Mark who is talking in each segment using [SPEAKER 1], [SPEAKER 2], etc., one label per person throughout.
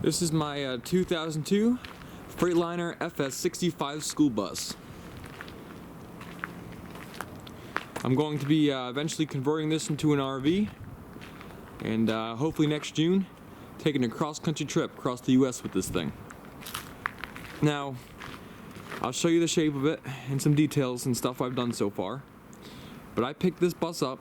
[SPEAKER 1] This is my 2002 Freightliner FS65 school bus. I'm going to be eventually converting this into an RV, and hopefully next June taking a cross-country trip across the US with this thing. Now, I'll show you the shape of it and some details and stuff I've done so far, but I picked this bus up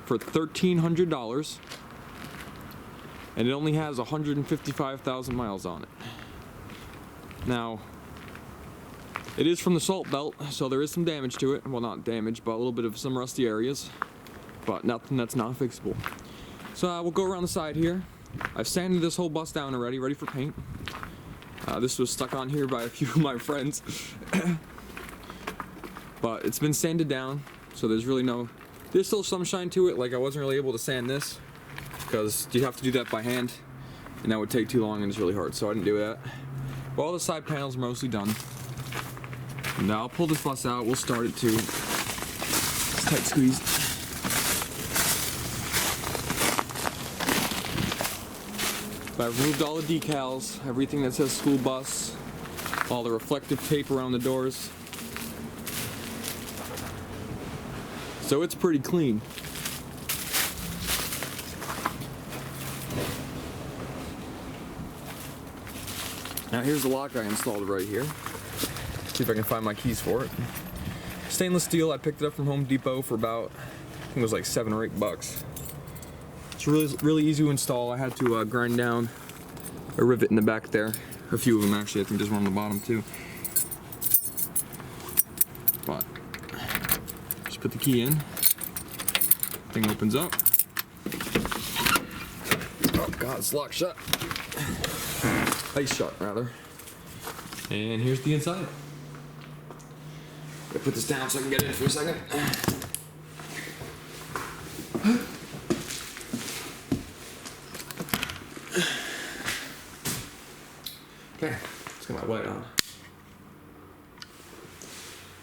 [SPEAKER 1] for $1,300 and it only has 155,000 miles on it. Now, it is from the salt belt, so there is some damage to it. Well, not damage, but a little bit of some rusty areas, but nothing that's not fixable. So we'll go around the side here. I've sanded this whole bus down already, ready for paint. This was stuck on here by a few of my friends. But it's been sanded down, so there's still some shine to it. Like, I wasn't really able to sand this because you have to do that by hand, and that would take too long and it's really hard, so I didn't do that. But all the side panels are mostly done. Now I'll pull this bus out, we'll start it too. It's tight squeeze. But I've removed all the decals, everything that says school bus, all the reflective tape around the doors. So it's pretty clean. Now here's the lock I installed right here. See if I can find my keys for it. Stainless steel, I picked it up from Home Depot for about, I think it was like $7 or $8. It's really easy to install. I had to grind down a rivet in the back there. A few of them actually, I think there's one on the bottom too. But, just put the key in. Thing opens up. Oh God, it's locked shut. Ice shut, rather. And here's the inside. Gotta put this down so I can get in for a second. Okay, let's get my light on.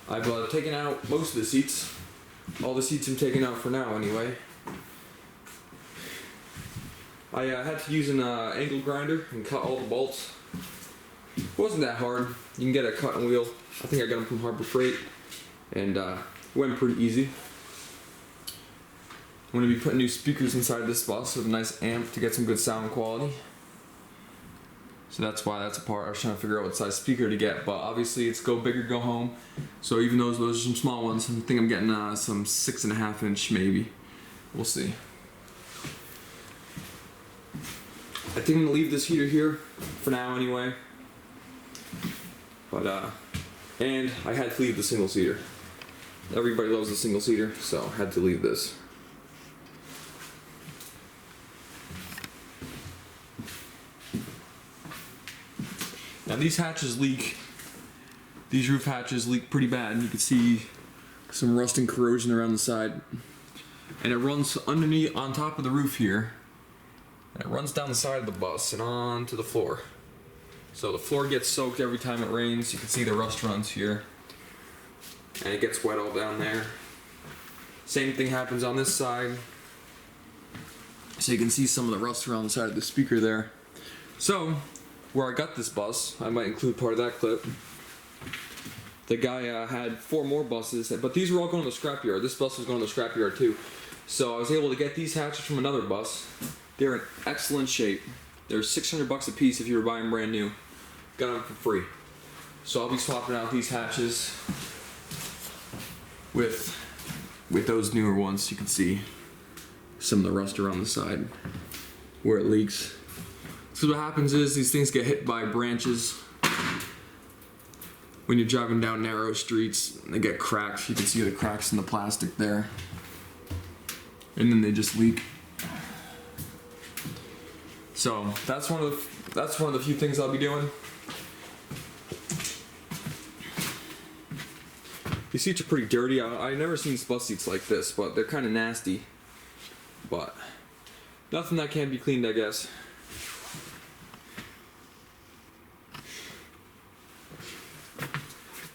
[SPEAKER 1] I've taken out most of the seats. All the seats I'm taking out for now, anyway. I had to use an angle grinder and cut all the bolts. It wasn't that hard. You can get a cutting wheel. I think I got them from Harbor Freight, and it went pretty easy. I'm going to be putting new speakers inside this bus with a nice amp to get some good sound quality. So that's why that's a part. I was trying to figure out what size speaker to get, but obviously it's go big or go home. So even though those are some small ones, I think I'm getting some 6.5 inch maybe. We'll see. I think I'm gonna leave this heater here for now anyway. But and I had to leave the single seater. Everybody loves the single seater, so I had to leave this. Now these hatches leak. These roof hatches leak pretty bad. You can see some rust and corrosion around the side. And it runs underneath, on top of the roof here. And it runs down the side of the bus and onto the floor. So the floor gets soaked every time it rains. You can see the rust runs here. And it gets wet all down there. Same thing happens on this side. So you can see some of the rust around the side of the speaker there. So, where I got this bus, I might include part of that clip. The guy had 4 more buses, but these were all going to the scrapyard. This bus was going to the scrapyard too. So I was able to get these hatches from another bus. They're in excellent shape. They're $600 a piece if you were buying brand new. Got them for free. So I'll be swapping out these hatches with those newer ones. You can see some of the rust around the side where it leaks. So what happens is these things get hit by branches when you're driving down narrow streets. They get cracked. You can see the cracks in the plastic there, and then they just leak. So that's one of the few things I'll be doing. These seats are pretty dirty. I've never seen bus seats like this, but they're kind of nasty. But nothing that can't be cleaned, I guess.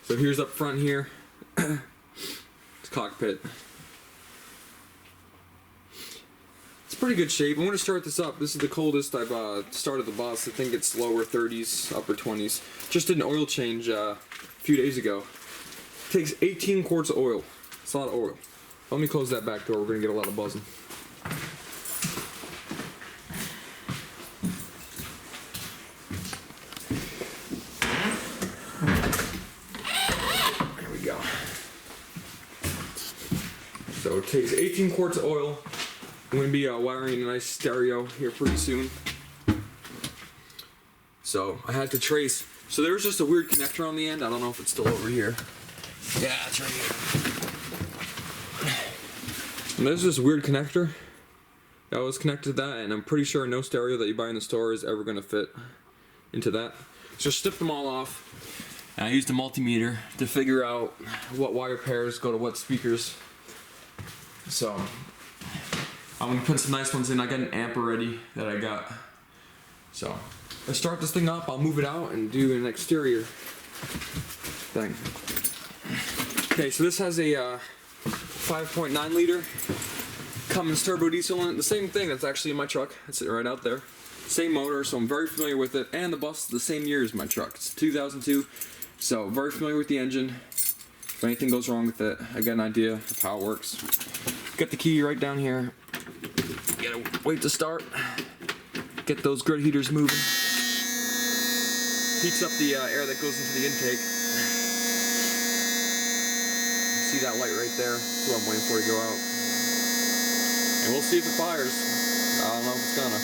[SPEAKER 1] So here's up front here. It's cockpit. It's pretty good shape. I'm going to start this up. This is the coldest I've started the bus. I think it's lower 30s, upper 20s. Just did an oil change a few days ago. Takes 18 quarts of oil. It's a lot of oil. Let me close that back door. We're going to get a lot of buzzing. There we go. So it takes 18 quarts of oil. I'm going to be wiring a nice stereo here pretty soon. So I had to trace. So there was just a weird connector on the end. I don't know if it's still over here. Yeah, it's right here. And there's this weird connector that was connected to that, and I'm pretty sure no stereo that you buy in the store is ever going to fit into that. So stripped them all off, and I used a multimeter to figure out what wire pairs go to what speakers. So I'm going to put some nice ones in. I got an amp already that I got. So let's start this thing up. I'll move it out and do an exterior thing. Okay, so this has a 5.9 liter Cummins turbo diesel in it. The same thing that's actually in my truck. That's it right out there. Same motor, so I'm very familiar with it. And the bus is the same year as my truck. It's 2002, so very familiar with the engine. If anything goes wrong with it, I got an idea of how it works. Got the key right down here. You gotta wait to start. Get those grid heaters moving. Heats up the air that goes into the intake. See that light right there? That's what I'm waiting for to go out. And we'll see if it fires. I don't know if it's gonna.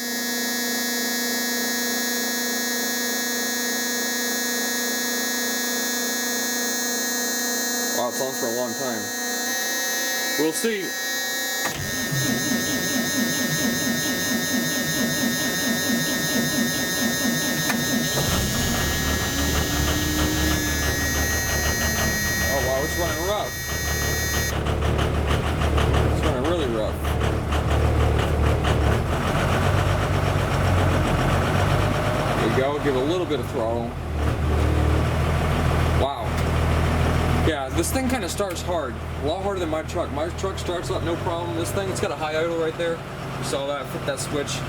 [SPEAKER 1] Wow, it's on for a long time. We'll see. Oh wow, it's running rough. It's running really rough. There you go, give it a little bit of throttle. Wow. Yeah, this thing kind of starts hard. A lot harder than my truck. My truck starts up no problem. This thing, it's got a high idle right there. You saw that, flip that switch,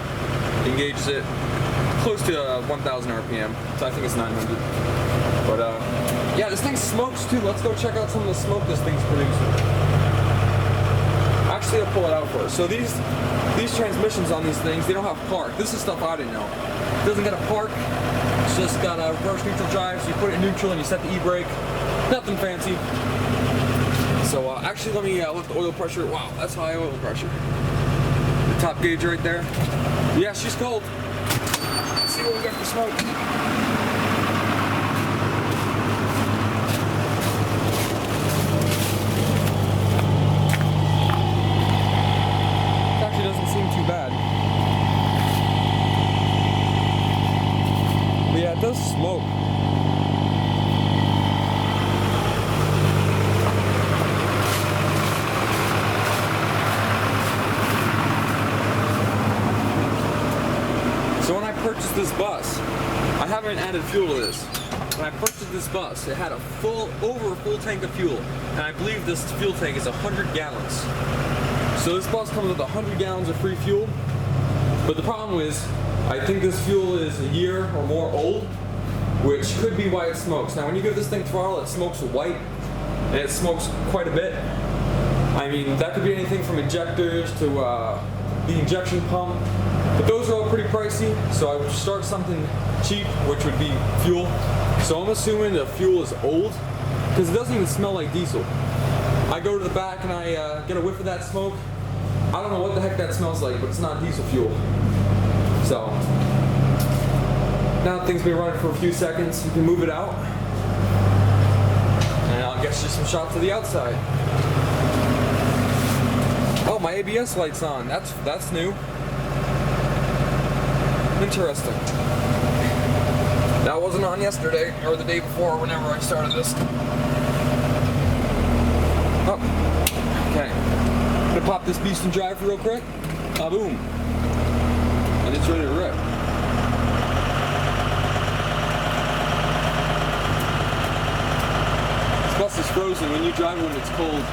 [SPEAKER 1] engages it. Close to 1,000 RPM, so I think it's 900. But yeah, this thing smokes too. Let's go check out some of the smoke this thing's producing. Actually, I'll pull it out first. So these transmissions on these things, they don't have park. This is stuff I didn't know. It doesn't got a park. It's just got a reverse neutral drive, so you put it in neutral and you set the e-brake. Nothing fancy. So actually, let me lift the oil pressure. Wow, that's high oil pressure. The top gauge right there. Yeah, she's cold. Let's see what we got for smoke. It actually doesn't seem too bad. But yeah, it does smoke. So when I purchased this bus, I haven't added fuel to this. When I purchased this bus, it had a over a full tank of fuel, and I believe this fuel tank is 100 gallons. So this bus comes with 100 gallons of free fuel, but the problem is, I think this fuel is a year or more old, which could be why it smokes. Now when you give this thing throttle, it smokes white, and it smokes quite a bit. I mean, that could be anything from injectors to the injection pump. But those are all pretty pricey, so I would start something cheap, which would be fuel. So I'm assuming the fuel is old, because it doesn't even smell like diesel. I go to the back and I get a whiff of that smoke. I don't know what the heck that smells like, but it's not diesel fuel. So now that thing's been running for a few seconds, you can move it out. And I'll get you some shots of the outside. Oh, my ABS light's on. That's new. Interesting. That wasn't on yesterday or the day before, whenever I started this. Oh, okay. I'm gonna pop this beast in drive real quick. Boom. And it's ready to rip. This bus is frozen. When you drive when it's cold,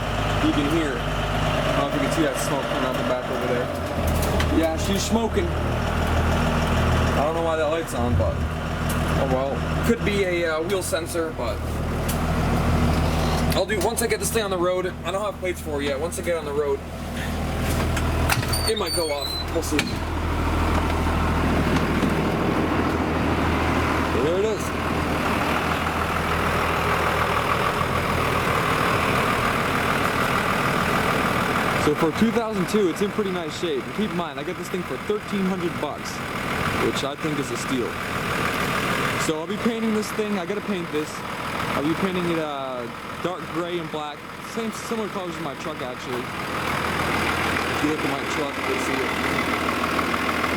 [SPEAKER 1] you can hear it. I don't know if you can see that smoke coming out the back over there. Yeah, she's smoking. I don't know why that light's on, but oh well. Could be a wheel sensor, but I'll do once I get this thing on the road. I don't have plates for it yet. Once I get on the road, it might go off. We'll see. There it is. So for 2002, it's in pretty nice shape. And keep in mind, I got this thing for $1,300, which I think is a steal. So I'll be painting this thing. I gotta paint this. I'll be painting it dark gray and black, similar colors as my truck actually. If you look at my truck, you'll see it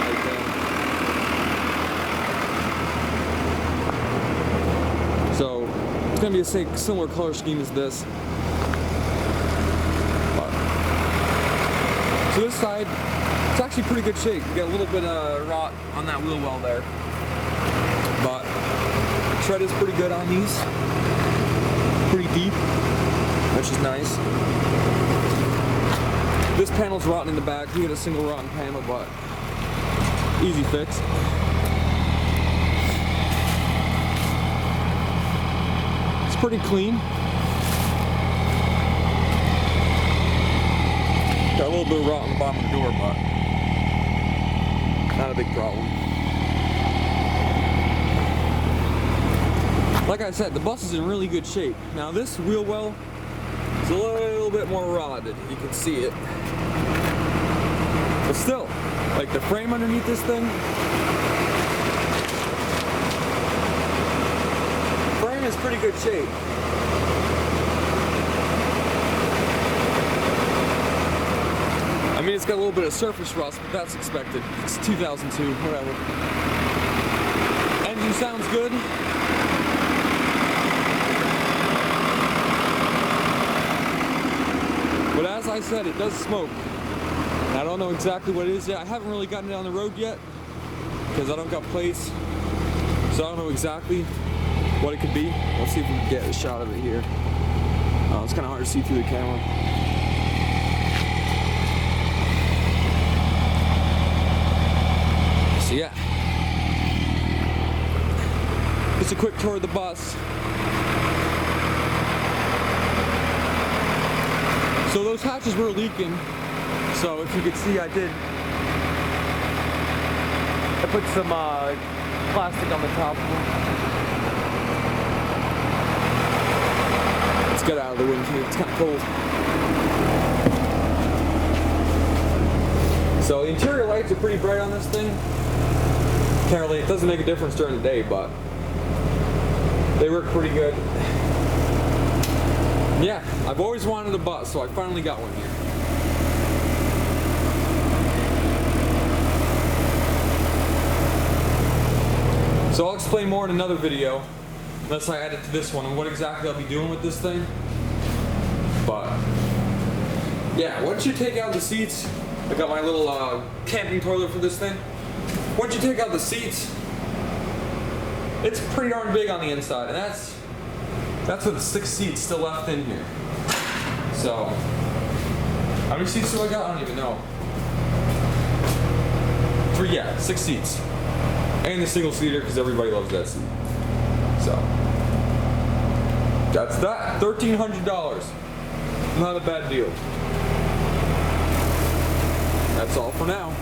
[SPEAKER 1] right there. So it's gonna be a similar color scheme as this. So this side, it's actually pretty good shape. You got a little bit of rot on that wheel well there, but the tread is pretty good on these. Pretty deep, which is nice. This panel's rotten in the back. We had a single rotten panel, but easy fix. It's pretty clean. Got a little bit of rot on the bottom of the door, but not a big problem. Like I said, the bus is in really good shape. Now this wheel well is a little bit more rotted. You can see it. But still, like the frame underneath this thing, frame is pretty good shape. I mean, it's got a little bit of surface rust, but that's expected. It's 2002, whatever. Engine sounds good. But as I said, it does smoke. And I don't know exactly what it is yet. I haven't really gotten it on the road yet because I don't got plates. So I don't know exactly what it could be. Let's see if we can get a shot of it here. It's kind of hard to see through the camera. So yeah, just a quick tour of the bus. So those hatches were leaking, so if you could see, I put some plastic on the top of them. Let's get out of the wind here, it's kind of cold. So the interior lights are pretty bright on this thing. Apparently it doesn't make a difference during the day, but they work pretty good. Yeah, I've always wanted a bus, so I finally got one here. So I'll explain more in another video, unless I add it to this one, and what exactly I'll be doing with this thing. But yeah, once you take out the seats, I got my little camping toilet for this thing. Once you take out the seats, it's pretty darn big on the inside, and that's with 6 seats still left in here. So, how many seats do I got? I don't even know. 6 seats. And the single seater, because everybody loves that seat. So, that's that. $1,300. Not a bad deal. That's all for now.